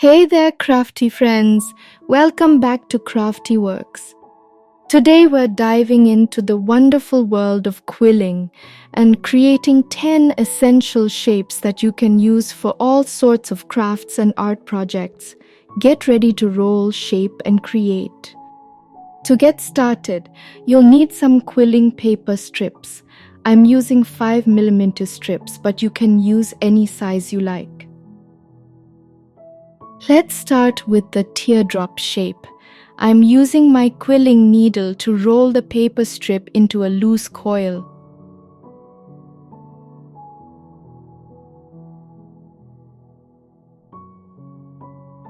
Hey there, crafty friends! Welcome back to CraftiWorks. Today we're diving into the wonderful world of quilling and creating 10 essential shapes that you can use for all sorts of crafts and art projects. Get ready to roll, shape, and create. To get started, you'll need some quilling paper strips. I'm using 5mm strips, but you can use any size you like. Let's start with the teardrop shape. I'm using my quilling needle to roll the paper strip into a loose coil.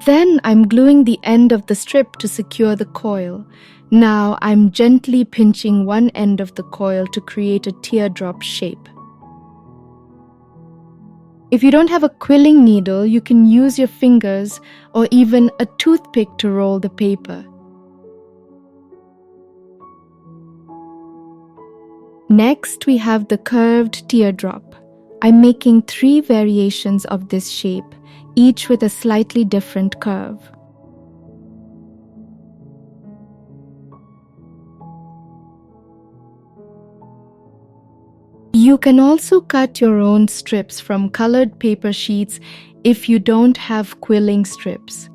Then I'm gluing the end of the strip to secure the coil. Now I'm gently pinching one end of the coil to create a teardrop shape. If you don't have a quilling needle, you can use your fingers or even a toothpick to roll the paper. Next, we have the curved teardrop. I'm making 3 variations of this shape, each with a slightly different curve. You can also cut your own strips from colored paper sheets if you don't have quilling strips.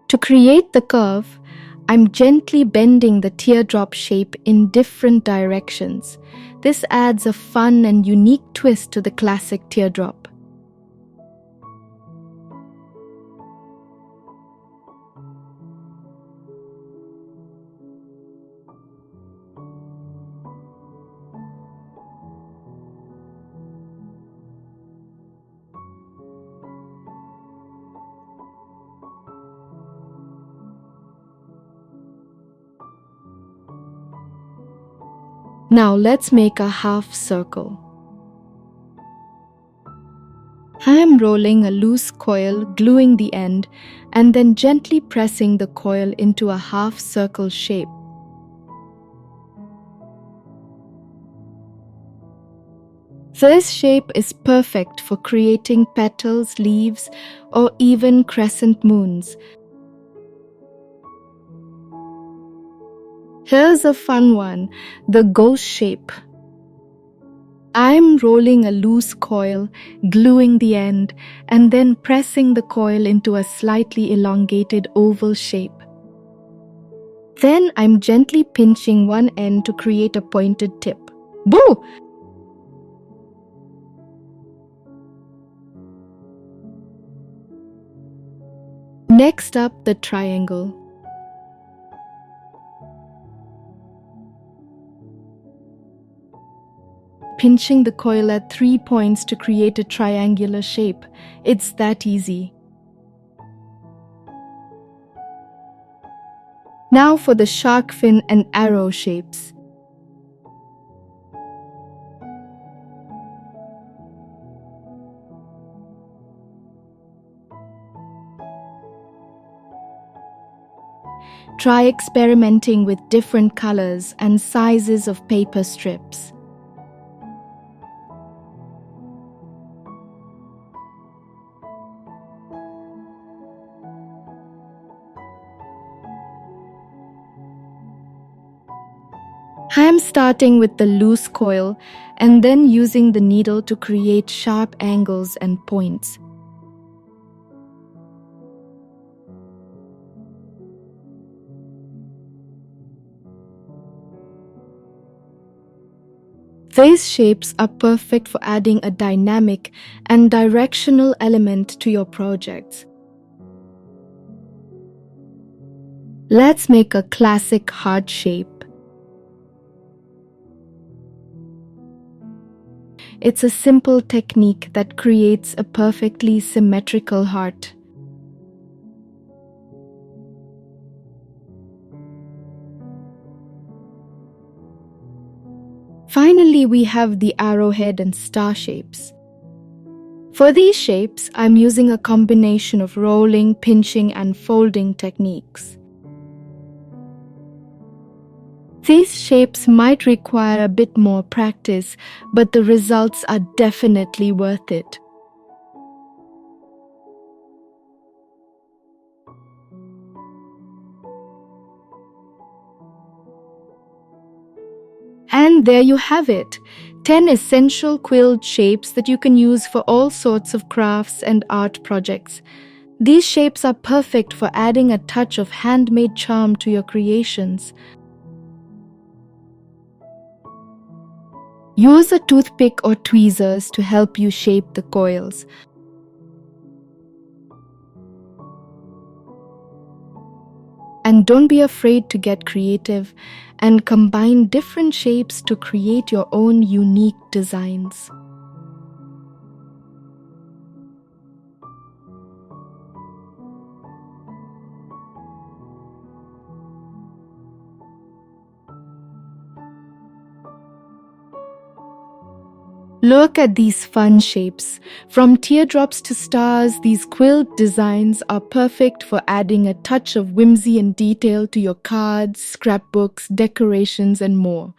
To create the curve, I'm gently bending the teardrop shape in different directions. This adds a fun and unique twist to the classic teardrop. Now let's make a half circle. I am rolling a loose coil, gluing the end, and then gently pressing the coil into a half circle shape. This shape is perfect for creating petals, leaves, or even crescent moons. Here's a fun one, the ghost shape. I'm rolling a loose coil, gluing the end, and then pressing the coil into a slightly elongated oval shape. Then I'm gently pinching one end to create a pointed tip. Boo! Next up, the triangle. Pinching the coil at 3 points to create a triangular shape. It's that easy. Now for the shark fin and arrow shapes. Try experimenting with different colors and sizes of paper strips. I am starting with the loose coil and then using the needle to create sharp angles and points. These shapes are perfect for adding a dynamic and directional element to your projects. Let's make a classic heart shape. It's a simple technique that creates a perfectly symmetrical heart. Finally, we have the arrowhead and star shapes. For these shapes, I'm using a combination of rolling, pinching, and folding techniques. These shapes might require a bit more practice, but the results are definitely worth it. And there you have it, 10 essential quilled shapes that you can use for all sorts of crafts and art projects. These shapes are perfect for adding a touch of handmade charm to your creations. Use a toothpick or tweezers to help you shape the coils. And don't be afraid to get creative and combine different shapes to create your own unique designs. Look at these fun shapes. From teardrops to stars, these quilt designs are perfect for adding a touch of whimsy and detail to your cards, scrapbooks, decorations, and more.